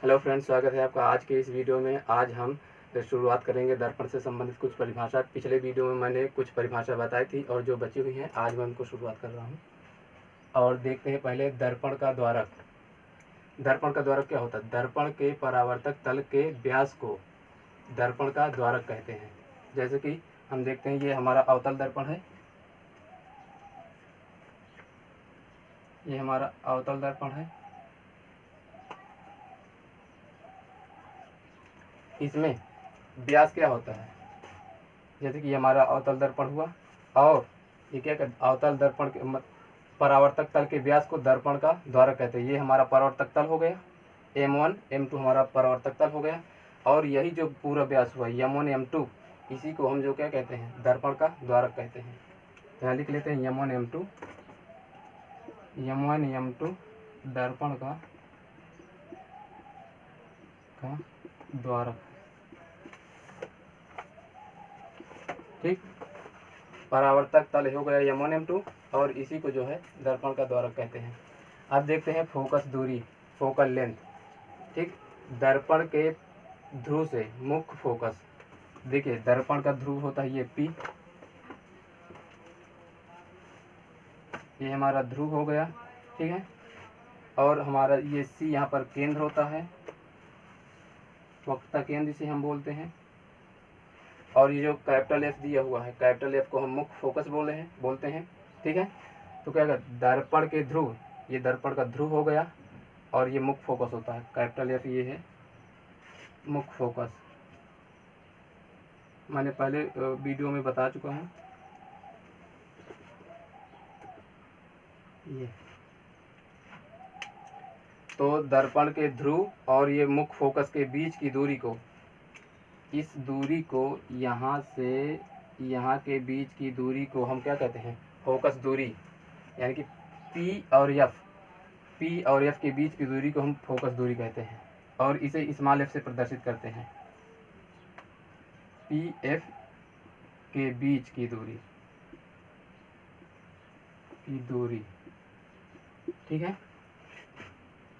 Hello friends, स्वागत है आपका आज के इस वीडियो में। आज हम शुरुआत करेंगे दर्पण से संबंधित कुछ परिभाषा। पिछले वीडियो में मैंने कुछ परिभाषा बताई थी और जो बची हुई हैं आज मैं उनको शुरुआत कर रहा हूं। और देखते हैं पहले दर्पण का द्वारक। दर्पण का द्वारक क्या होता है? दर्पण के परावर्तक तल के व्यास को दर्पण का द्वारक कहते हैं। जैसे कि हम देखते हैं, ये हमारा अवतल दर्पण है, ये हमारा अवतल दर्पण है। इसमें व्यास क्या होता है? जैसे कि हमारा अवतल दर्पण हुआ, और ये क्या कहते हैं? अवतल दर्पण के परावर्तक तल के व्यास को दर्पण का द्वारक कहते हैं। ये हमारा परावर्तक तल हो गया, M1 M2 हमारा परावर्तक तल हो गया। और यही जो पूरा व्यास हुआ M1 M2, इसी को हम जो क्या कहते हैं? दर्पण का द्वारक कहते हैं। तो यहाँ लिख लेते हैं M1 M2 दर्पण का द्वारक। ठीक, परावर्तक तल हो गया M1 M2 और इसी को जो है दर्पण का द्वारक कहते हैं। अब देखते हैं फोकस दूरी, फोकल लेंथ। ठीक, दर्पण के ध्रुव से मुख्य फोकस, देखिए दर्पण का ध्रुव होता है ये P, ये हमारा ध्रुव हो गया, ठीक है। और हमारा ये C यहाँ पर केंद्र होता है, वक्रता केंद्र इसे हम बोलते हैं। और ये जो कैपिटल F दिया हुआ है, कैपिटल F को हम मुख्य फोकस बोलते हैं, ठीक है। तो क्या कहते? दर्पण के ध्रुव, ये दर्पण का ध्रुव हो गया और ये मुख्य फोकस होता है। कैपिटल F ये है मुख्य फोकस, मैंने पहले वीडियो में बता चुका हूँ। ये तो दर्पण के ध्रुव और ये मुख्य फोकस के बीच की दूरी को, इस दूरी को, यहाँ से यहाँ के बीच की दूरी को हम क्या कहते हैं? फोकस दूरी। यानी कि P और F के बीच की दूरी को हम फोकस दूरी कहते हैं और इसे स्मॉल f से प्रदर्शित करते हैं। P F के बीच की दूरी की दूरी, ठीक है।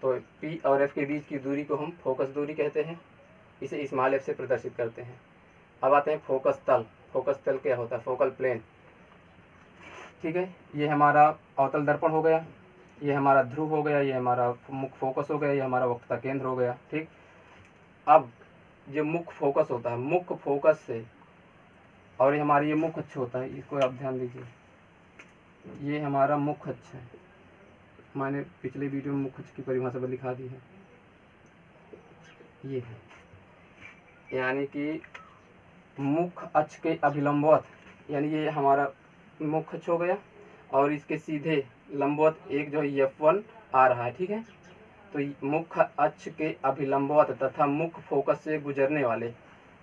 तो P और F के बीच की दूरी को हम फोकस दूरी कहते हैं, इसे स्मॉल f से प्रदर्शित करते हैं। अब आते हैं फोकस तल। फोकस तल क्या होता है? फोकल प्लेन, ठीक है। ये हमारा अवतल दर्पण हो गया, ये हमारा ध्रुव हो गया, ये हमारा मुख्य फोकस हो गया, ये हमारा वक्रता केंद्र हो गया, ठीक। अब जो मुख्य फोकस होता है, मुख्य फोकस से, और ये हमारी ये मुख्य अक्ष होता है, इसको आप ध्यान दीजिए, ये हमारा मुख्य अक्ष है। मैंने पिछले वीडियो में मुख्य अक्ष की परिभाषा पर लिखा दी है, ये है। यानी कि मुख्य अक्ष के अभिलंबवत, यानी ये हमारा मुख्य अक्ष हो गया और इसके सीधे लंबवत एक जो F1 आ रहा है, ठीक है। तो मुख्य अक्ष के अभिलंबवत तथा मुख्य फोकस से गुजरने वाले,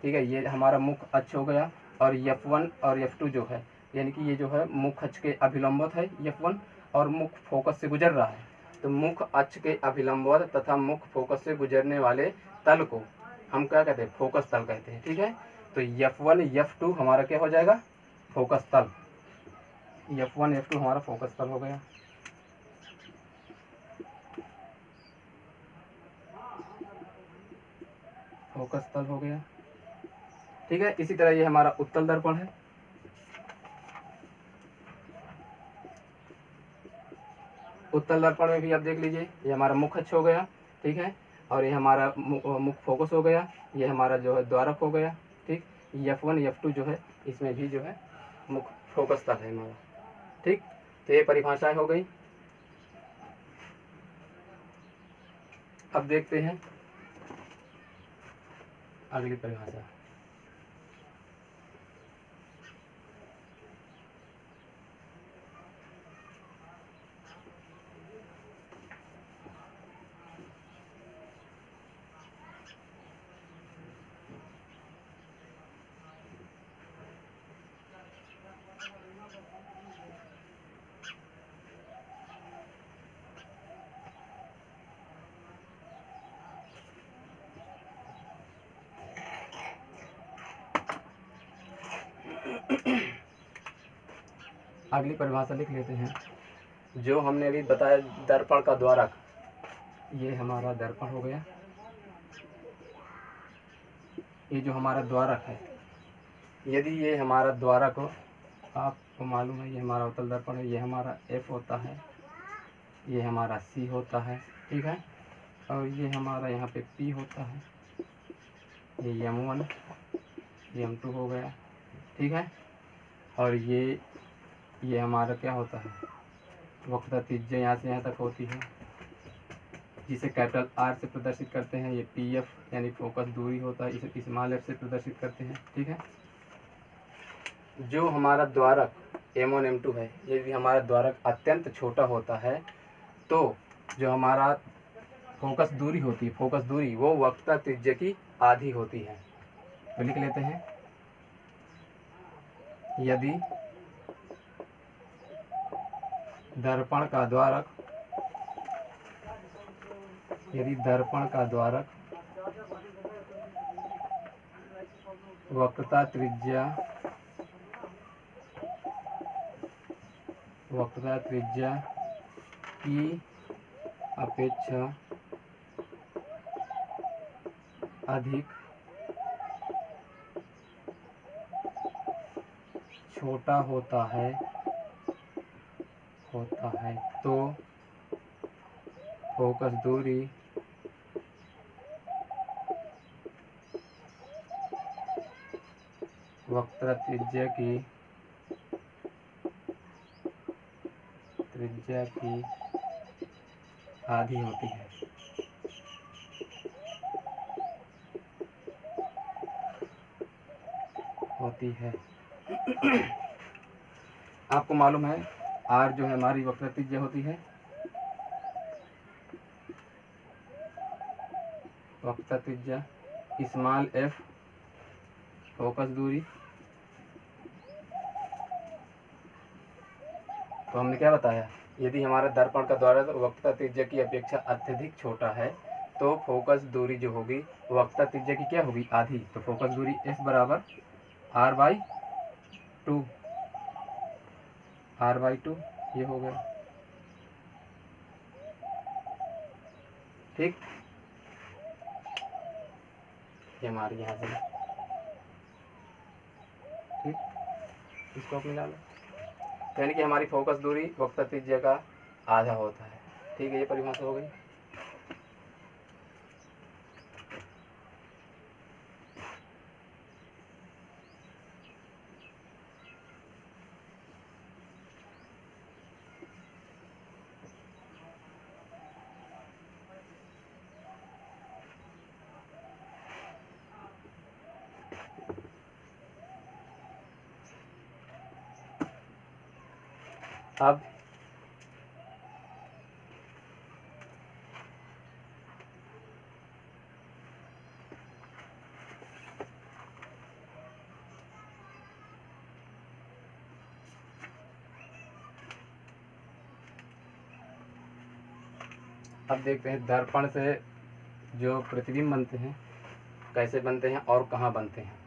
ठीक है, ये हमारा मुख्य अक्ष हो गया। और F1 और F2 जो है, यानी कि ये जो है मुख्य अक्ष के अभिलंबवत है F1 और मुख्य फोकस से गुजर रहा है। तो मुख्य अक्ष के अभिलंबवत तथा मुख्य फोकस से गुजरने वाले तल को हम क्या कहते हैं? फोकस तल कहते हैं, ठीक है। तो F1 F2 हमारा क्या हो जाएगा? फोकस तल। F1 F2 हमारा फोकस तल हो गया। फोकस तल हो गया, ठीक है। इसी तरह ये हमारा उत्तल दर्पण है। उत्तल दर्पण में भी आप देख लीजिए, ये हमारा मुख्य अक्ष हो गया, ठीक है। और ये हमारा मुख्य फोकस हो गया, ये हमारा जो है द्वारक हो गया, ठीक। F1 F2 जो है इसमें भी जो है मुख्य फोकस तल है हमारा, ठीक। तो ये परिभाषाएं हो गई। अब देखते हैं अगली परिभाषा। अगली परिभाषा लिख लेते हैं, जो हमने अभी बताया दर्पण का द्वारक। ये हमारा दर्पण हो गया, ये जो हमारा द्वारक है, यदि ये हमारा द्वारक हो, आपको मालूम है ये हमारा अवतल दर्पण है, ये हमारा F होता है, ये हमारा C होता है, ठीक है, और ये हमारा यहाँ पे P होता है, ये M1 ये M2 हो गया, ठीक है, और ये हमारा क्या होता है, वक्रता त्रिज्या यहाँ से यहाँ तक होती है, जिसे कैपिटल R से प्रदर्शित करते हैं। ये PF यानी फोकस दूरी होता है, इसे स्मॉल f से प्रदर्शित करते हैं, ठीक है। जो हमारा द्वारक M1 M2 है, यदि हमारा द्वारक अत्यंत छोटा होता है तो जो हमारा फोकस दूरी होती है, फोकस दूरी वो वक्रता त्रिज्या की आधी होती है। तो लिख लेते हैं, यदि दर्पण का द्वारक वक्रता त्रिज्या की अपेक्षा अधिक छोटा होता है तो फोकस दूरी वक्रता त्रिज्या की आधी होती है। आपको मालूम है R जो है हमारी वक्रता त्रिज्या होती है, वक्रता त्रिज्या स्मॉल f फोकस दूरी। तो हमने क्या बताया, यदि हमारा दर्पण का द्वारक वक्रता त्रिज्या की अपेक्षा अत्यधिक छोटा है तो फोकस दूरी जो होगी वक्रता त्रिज्या की क्या होगी, आधी। तो फोकस दूरी f बराबर r/2 ये हो गया, ठीक। ये हमारे यहाँ से, ठीक, इसको अपने डालो, यानी कि हमारी फोकस दूरी वक्रता त्रिज्या का आधा होता है, ठीक है। ये परिभाषा हो गई। अब देखते हैं दर्पण से जो प्रतिबिंब बनते हैं कैसे बनते हैं और कहाँ बनते हैं।